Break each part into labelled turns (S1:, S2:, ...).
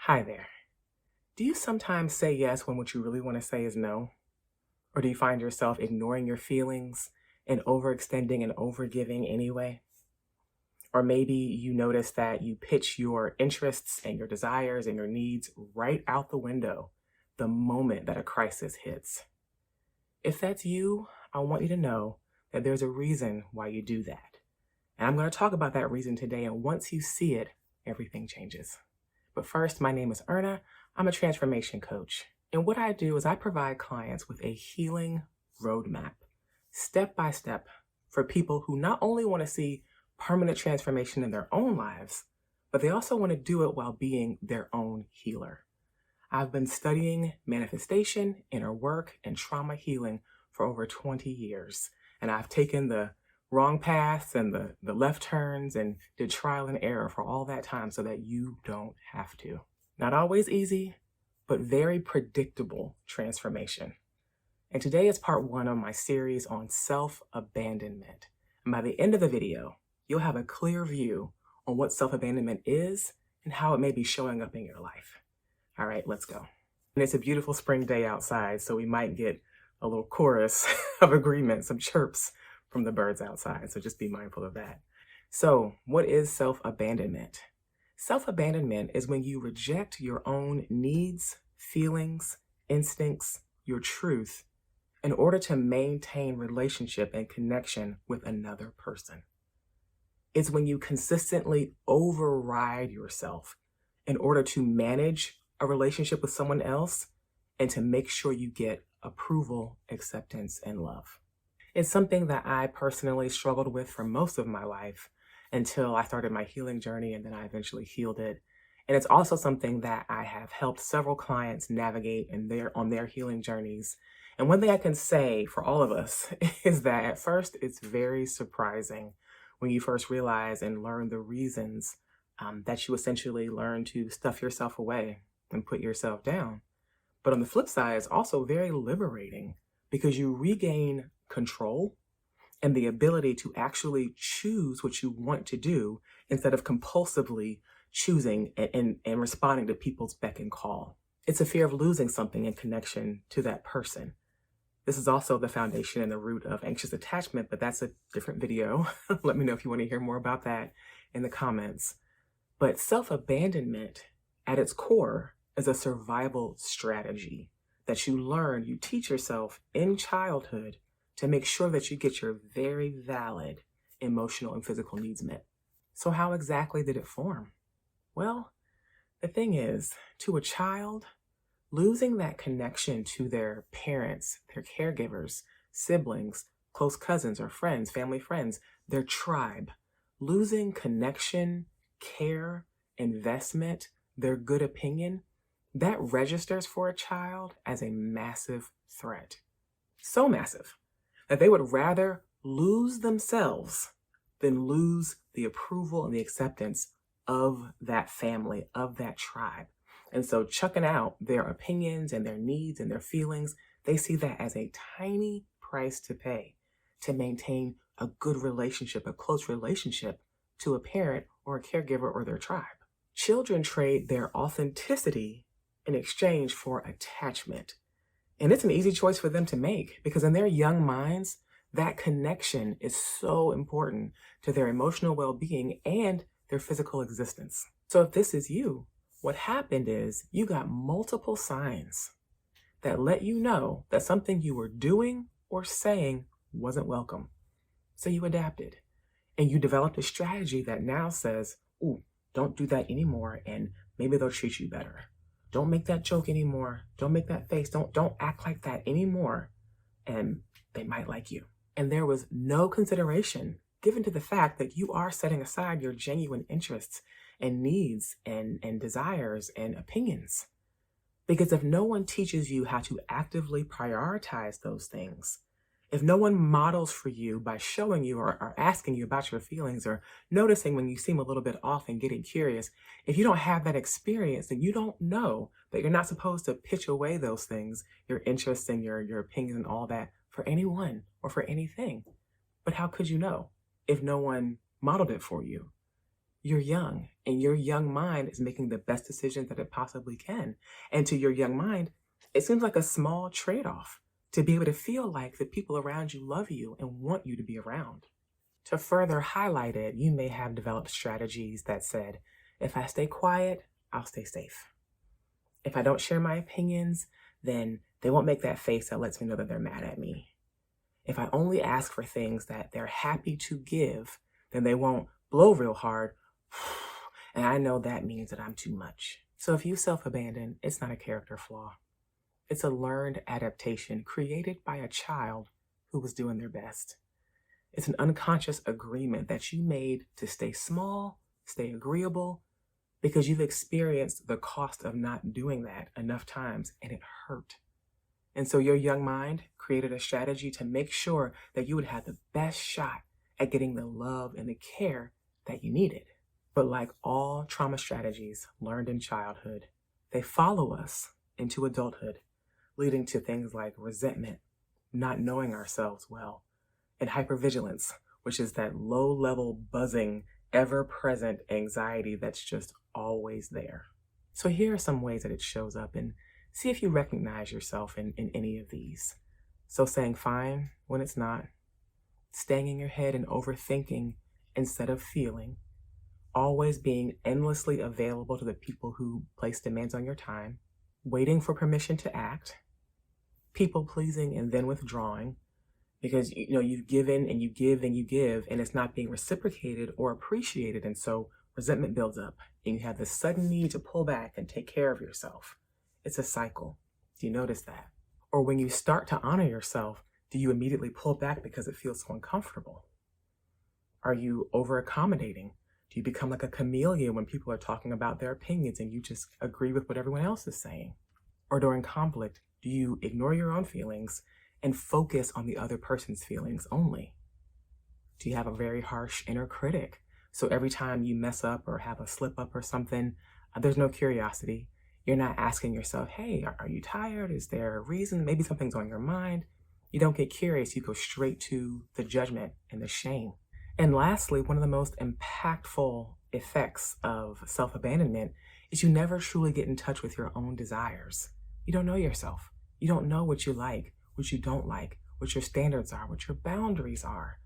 S1: Hi there. Do you sometimes say yes when what you really want to say is no? Or do you find yourself ignoring your feelings and overextending and overgiving anyway? Or maybe you notice that you pitch your interests and your desires and your needs right out the window the moment that a crisis hits. If that's you, I want you to know that there's a reason why you do that. And I'm going to talk about that reason today. And once you see it, everything changes. But first, my name is Erna. I'm a transformation coach. And what I do is I provide clients with a healing roadmap, step by step, for people who not only want to see permanent transformation in their own lives, but they also want to do it while being their own healer. I've been studying manifestation, inner work, and trauma healing for over 20 years. And I've taken the wrong paths and the left turns and did trial and error for all that time so that you don't have to. Not always easy, but very predictable transformation. And today is part 1 of my series on self-abandonment. And by the end of the video, you'll have a clear view on what self-abandonment is and how it may be showing up in your life. All right, let's go. And it's a beautiful spring day outside, so we might get a little chorus of agreement, some chirps from the birds outside. So just be mindful of that. So what is self-abandonment? Self-abandonment is when you reject your own needs, feelings, instincts, your truth in order to maintain relationship and connection with another person. It's when you consistently override yourself in order to manage a relationship with someone else and to make sure you get approval, acceptance, and love. It's something that I personally struggled with for most of my life until I started my healing journey, and then I eventually healed it. And it's also something that I have helped several clients navigate on their healing journeys. And one thing I can say for all of us is that at first it's very surprising when you first realize and learn the reasons that you essentially learn to stuff yourself away and put yourself down. But on the flip side, it's also very liberating because you regain control and the ability to actually choose what you want to do instead of compulsively choosing and responding to people's beck and call. It's a fear of losing something in connection to that person. This is also the foundation and the root of anxious attachment, but that's a different video. Let me know if you want to hear more about that in the comments. But self-abandonment at its core is a survival strategy that you teach yourself in childhood to make sure that you get your very valid emotional and physical needs met. So how exactly did it form? Well, the thing is, to a child, losing that connection to their parents, their caregivers, siblings, close cousins or friends, family friends, their tribe, losing connection, care, investment, their good opinion, that registers for a child as a massive threat. So massive that they would rather lose themselves than lose the approval and the acceptance of that family, of that tribe. And so chucking out their opinions and their needs and their feelings, they see that as a tiny price to pay to maintain a good relationship, a close relationship to a parent or a caregiver or their tribe. Children trade their authenticity in exchange for attachment. And it's an easy choice for them to make because in their young minds, that connection is so important to their emotional well-being and their physical existence. So if this is you, what happened is you got multiple signs that let you know that something you were doing or saying wasn't welcome. So you adapted and you developed a strategy that now says, ooh, don't do that anymore and maybe they'll treat you better. Don't make that joke anymore. Don't make that face. Don't act like that anymore. And they might like you. And there was no consideration given to the fact that you are setting aside your genuine interests and needs and desires and opinions. Because if no one teaches you how to actively prioritize those things, if no one models for you by showing you or asking you about your feelings or noticing when you seem a little bit off and getting curious, if you don't have that experience, then you don't know that you're not supposed to pitch away those things, your interests and your opinions and all that for anyone or for anything. But how could you know if no one modeled it for you? You're young, and your young mind is making the best decisions that it possibly can. And to your young mind, it seems like a small trade off to be able to feel like the people around you love you and want you to be around. To further highlight it, you may have developed strategies that said, if I stay quiet, I'll stay safe. If I don't share my opinions, then they won't make that face that lets me know that they're mad at me. If I only ask for things that they're happy to give, then they won't blow real hard. And I know that means that I'm too much. So if you self-abandon, it's not a character flaw. It's a learned adaptation created by a child who was doing their best. It's an unconscious agreement that you made to stay small, stay agreeable, because you've experienced the cost of not doing that enough times and it hurt. And so your young mind created a strategy to make sure that you would have the best shot at getting the love and the care that you needed. But like all trauma strategies learned in childhood, they follow us into adulthood, leading to things like resentment, not knowing ourselves well, and hypervigilance, which is that low-level buzzing, ever-present anxiety that's just always there. So here are some ways that it shows up, and see if you recognize yourself in any of these. So saying fine when it's not, staying in your head and overthinking instead of feeling, always being endlessly available to the people who place demands on your time, waiting for permission to act, people pleasing and then withdrawing, because you've given and you give and you give and it's not being reciprocated or appreciated, and so resentment builds up and you have this sudden need to pull back and take care of yourself. It's a cycle. Do you notice that? Or when you start to honor yourself, do you immediately pull back because it feels so uncomfortable? Are you over accommodating? Do you become like a chameleon when people are talking about their opinions and you just agree with what everyone else is saying? Or during conflict, do you ignore your own feelings and focus on the other person's feelings only? Do you have a very harsh inner critic? So every time you mess up or have a slip up or something, there's no curiosity. You're not asking yourself, hey, are you tired? Is there a reason? Maybe something's on your mind. You don't get curious. You go straight to the judgment and the shame. And lastly, one of the most impactful effects of self-abandonment is you never truly get in touch with your own desires. You don't know yourself. You don't know what you like, what you don't like, what your standards are, what your boundaries are,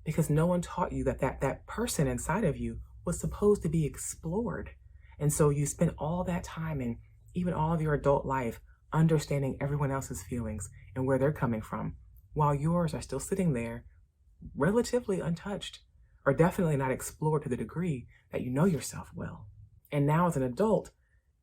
S1: because no one taught you that person inside of you was supposed to be explored. And so you spend all that time and even all of your adult life understanding everyone else's feelings and where they're coming from, while yours are still sitting there relatively untouched, or definitely not explored to the degree that you know yourself well. And now as an adult,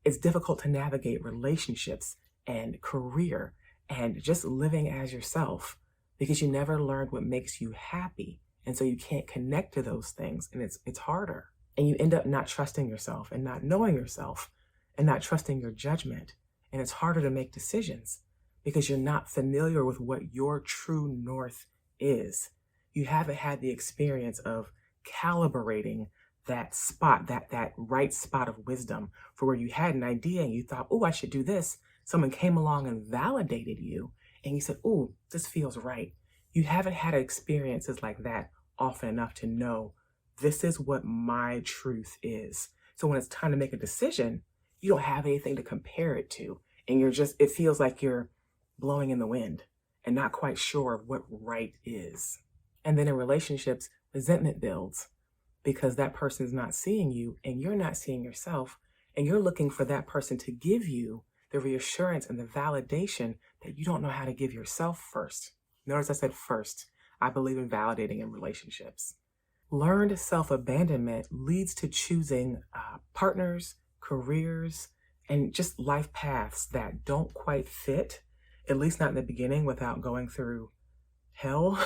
S1: it's difficult to navigate relationships and career and just living as yourself because you never learned what makes you happy. And so you can't connect to those things, and it's harder. And you end up not trusting yourself and not knowing yourself and not trusting your judgment. And it's harder to make decisions because you're not familiar with what your true north is. You haven't had the experience of calibrating that spot, that right spot of wisdom for where you had an idea and you thought, oh, I should do this. Someone came along and validated you and you said, oh, this feels right. You haven't had experiences like that often enough to know this is what my truth is. So when it's time to make a decision, you don't have anything to compare it to. And it feels like you're blowing in the wind and not quite sure of what right is. And then in relationships, resentment builds because that person's not seeing you and you're not seeing yourself. And you're looking for that person to give you the reassurance and the validation that you don't know how to give yourself first. Notice I said first. I believe in validating in relationships. Learned self-abandonment leads to choosing partners, careers, and just life paths that don't quite fit, at least not in the beginning, without going through hell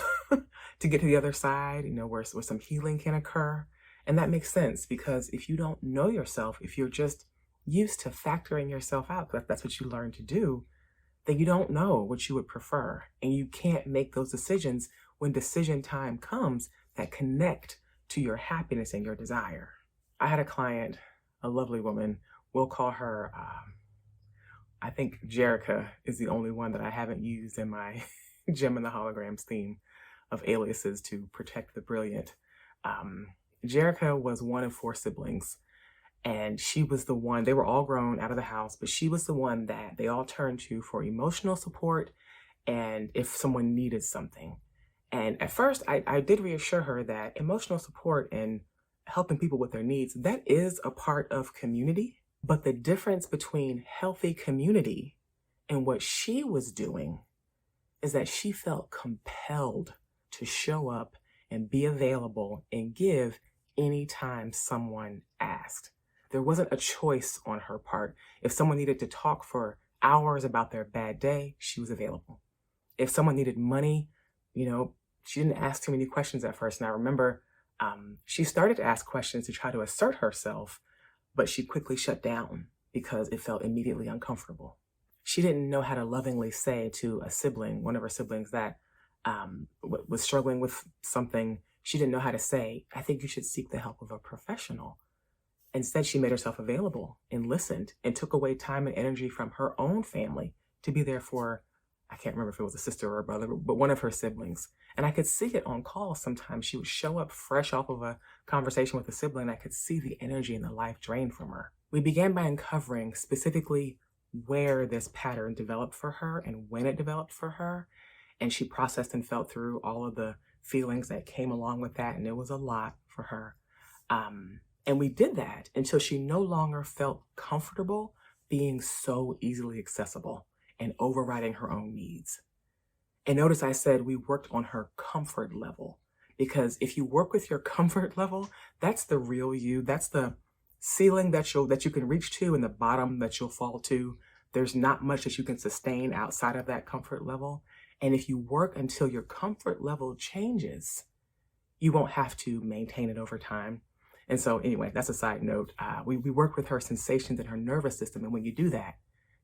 S1: to get to the other side, where some healing can occur. And that makes sense because if you don't know yourself, if you're just used to factoring yourself out, that's what you learn to do, then you don't know what you would prefer. And you can't make those decisions when decision time comes that connect to your happiness and your desire. I had a client, a lovely woman, we'll call her, I think Jerica is the only one that I haven't used in my Gem and the Holograms theme of aliases to protect the brilliant. Jerica was one of four siblings, and she was the one, they were all grown out of the house, but she was the one that they all turned to for emotional support and if someone needed something. And at first, I did reassure her that emotional support and helping people with their needs, that is a part of community. But the difference between healthy community and what she was doing is that she felt compelled to show up and be available and give anytime someone asked. There wasn't a choice on her part. If someone needed to talk for hours about their bad day, she was available. If someone needed money, she didn't ask too many questions at first. And I remember she started to ask questions to try to assert herself, but she quickly shut down because it felt immediately uncomfortable. She didn't know how to lovingly say to a sibling, one of her siblings that was struggling with something, she didn't know how to say, I think you should seek the help of a professional. Instead, she made herself available and listened and took away time and energy from her own family to be there for, I can't remember if it was a sister or a brother, but one of her siblings. And I could see it on calls sometimes. She would show up fresh off of a conversation with a sibling. I could see the energy and the life drain from her. We began by uncovering specifically where this pattern developed for her and when it developed for her. And she processed and felt through all of the feelings that came along with that. And it was a lot for her. And we did that until she no longer felt comfortable being so easily accessible and overriding her own needs. And notice I said we worked on her comfort level, because if you work with your comfort level, that's the real you. That's the ceiling that you can reach to and the bottom that you'll fall to. There's not much that you can sustain outside of that comfort level. And if you work until your comfort level changes, you won't have to maintain it over time. And so anyway, that's a side note. We work with her sensations and her nervous system. And when you do that,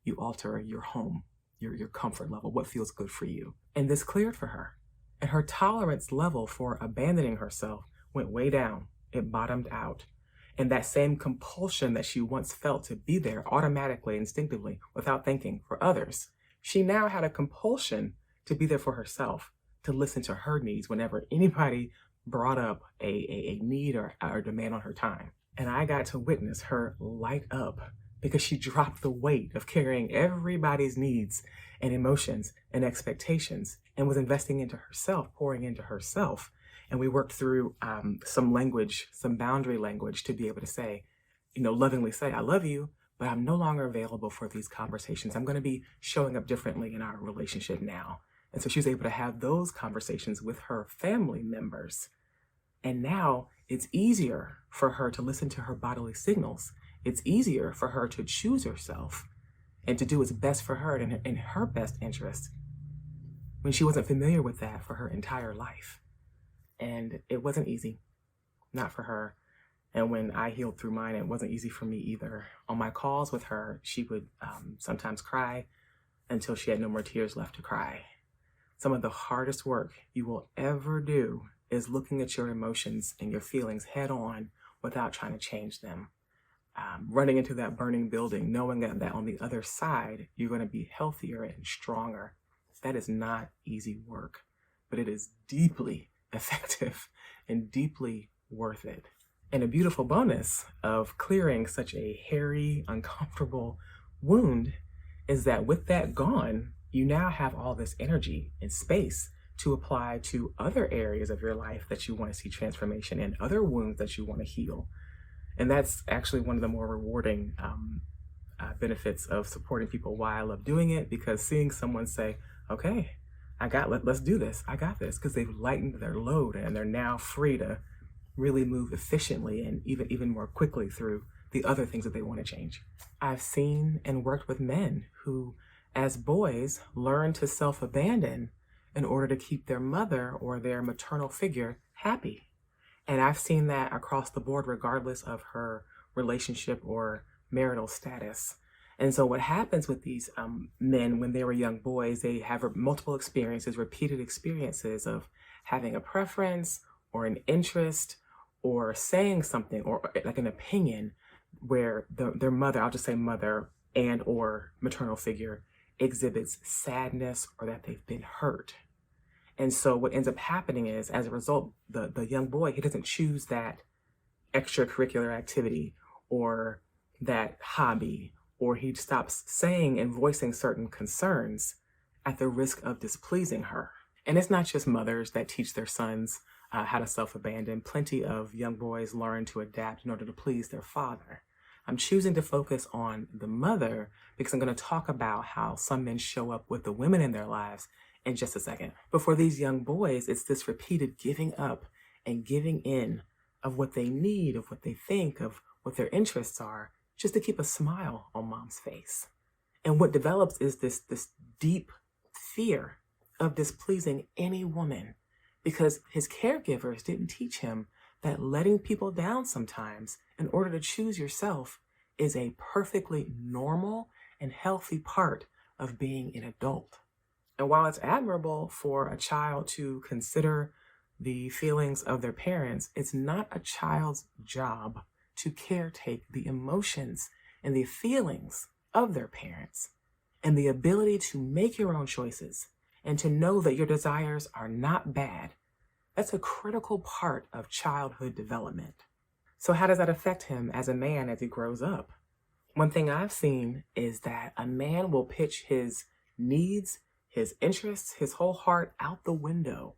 S1: you alter your home, your comfort level, what feels good for you. And this cleared for her. And her tolerance level for abandoning herself went way down. It bottomed out. And that same compulsion that she once felt to be there automatically, instinctively, without thinking for others, she now had a compulsion to be there for herself, to listen to her needs whenever anybody brought up a need or demand on her time. And I got to witness her light up because she dropped the weight of carrying everybody's needs and emotions and expectations and was investing into herself, pouring into herself. And we worked through some language, some boundary language to be able to say, lovingly say, I love you, but I'm no longer available for these conversations. I'm going to be showing up differently in our relationship now. And so she was able to have those conversations with her family members. And now it's easier for her to listen to her bodily signals. It's easier for her to choose herself and to do what's best for her and in her best interest when she wasn't familiar with that for her entire life. And it wasn't easy, not for her. And when I healed through mine, it wasn't easy for me either. On my calls with her, she would sometimes cry until she had no more tears left to cry. Some of the hardest work you will ever do is looking at your emotions and your feelings head on without trying to change them. Running into that burning building, knowing that on the other side, you're going to be healthier and stronger. That is not easy work, but it is deeply effective and deeply worth it. And a beautiful bonus of clearing such a hairy, uncomfortable wound is that with that gone, you now have all this energy and space to apply to other areas of your life that you want to see transformation in, other wounds that you want to heal. And that's actually one of the more rewarding benefits of supporting people, why I love doing it, because seeing someone say, okay, let's do this. I got this, because they've lightened their load and they're now free to really move efficiently and even more quickly through the other things that they want to change. I've seen and worked with men who, as boys, learned to self-abandon in order to keep their mother or their maternal figure happy. And I've seen that across the board, regardless of her relationship or marital status. And so what happens with these men when they were young boys, they have multiple experiences, repeated experiences of having a preference or an interest or saying something or like an opinion where their mother, I'll just say mother and or maternal figure, exhibits sadness or that they've been hurt. And so what ends up happening is, as a result, the young boy, he doesn't choose that extracurricular activity or that hobby, or he stops saying and voicing certain concerns at the risk of displeasing her. And it's not just mothers that teach their sons how to self-abandon. Plenty of young boys learn to adapt in order to please their father. I'm choosing to focus on the mother because I'm going to talk about how some men show up with the women in their lives in just a second. But for these young boys, it's this repeated giving up and giving in of what they need, of what they think, of what their interests are, just to keep a smile on mom's face. And what develops is this deep fear of displeasing any woman, because his caregivers didn't teach him that letting people down sometimes in order to choose yourself is a perfectly normal and healthy part of being an adult. And while it's admirable for a child to consider the feelings of their parents, it's not a child's job to caretake the emotions and the feelings of their parents. And the ability to make your own choices and to know that your desires are not bad, that's a critical part of childhood development. So how does that affect him as a man as he grows up? One thing I've seen is that a man will pitch his needs, his interests, his whole heart out the window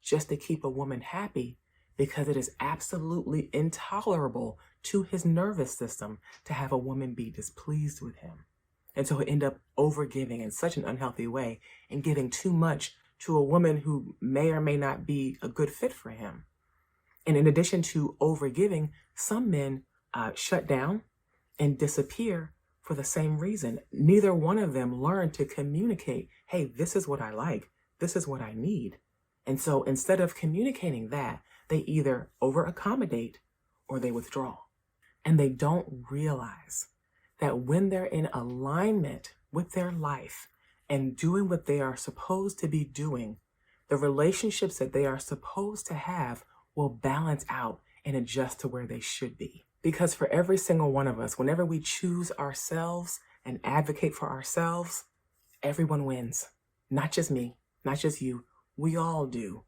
S1: just to keep a woman happy, because it is absolutely intolerable to his nervous system to have a woman be displeased with him. And so he'll end up overgiving in such an unhealthy way and giving too much to a woman who may or may not be a good fit for him. And in addition to overgiving, some men shut down and disappear for the same reason. Neither one of them learned to communicate, hey, this is what I like, this is what I need. And so instead of communicating that, they either over accommodate or they withdraw. And they don't realize that when they're in alignment with their life and doing what they are supposed to be doing, the relationships that they are supposed to have will balance out and adjust to where they should be. Because for every single one of us, whenever we choose ourselves and advocate for ourselves, everyone wins. Not just me, not just you, we all do.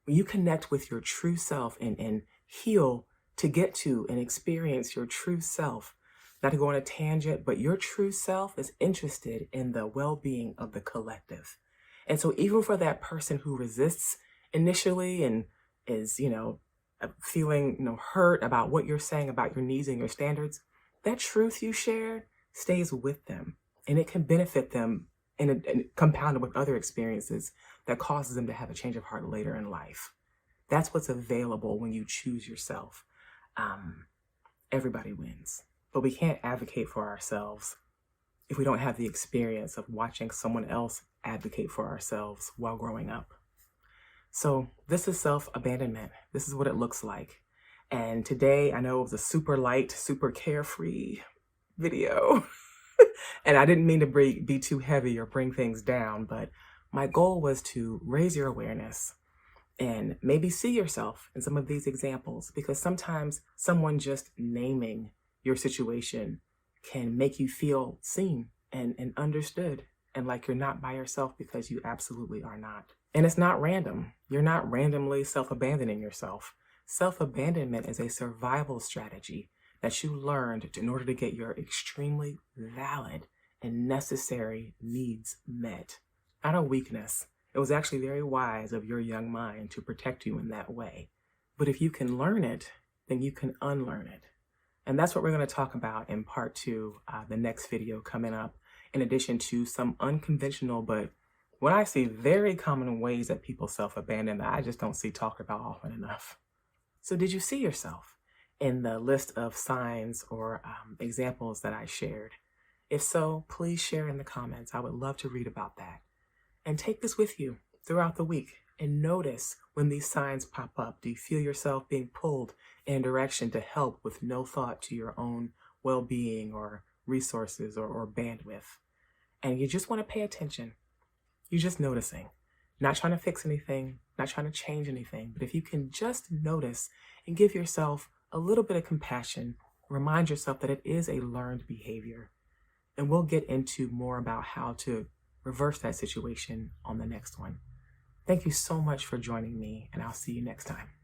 S1: When you connect with your true self and heal to get to and experience your true self, not to go on a tangent, but your true self is interested in the well-being of the collective. And so even for that person who resists initially and is, feeling, hurt about what you're saying about your needs and your standards, that truth you shared stays with them, and it can benefit them and compounded with other experiences that causes them to have a change of heart later in life. That's what's available when you choose yourself. Everybody wins. But we can't advocate for ourselves if we don't have the experience of watching someone else advocate for ourselves while growing up. So this is self-abandonment. This is what it looks like. And today, I know it was a super light, super carefree video. And I didn't mean to be too heavy or bring things down, but my goal was to raise your awareness and maybe see yourself in some of these examples, because sometimes someone just naming your situation can make you feel seen and understood and like you're not by yourself, because you absolutely are not. And it's not random. You're not randomly self-abandoning yourself. Self-abandonment is a survival strategy that you learned in order to get your extremely valid and necessary needs met. Not a weakness. It was actually very wise of your young mind to protect you in that way. But if you can learn it, then you can unlearn it. And that's what we're going to talk about in part 2, the next video coming up, in addition to some unconventional, but what I see very common ways that people self-abandon that I just don't see talked about often enough. So did you see yourself in the list of signs or examples that I shared? If so, please share in the comments. I would love to read about that. And take this with you throughout the week and notice when these signs pop up. Do you feel yourself being pulled in a direction to help with no thought to your own well-being or resources or bandwidth? And you just want to pay attention. You're just noticing, not trying to fix anything, not trying to change anything. But if you can just notice and give yourself a little bit of compassion, remind yourself that it is a learned behavior. And we'll get into more about how to reverse that situation on the next one. Thank you so much for joining me, and I'll see you next time.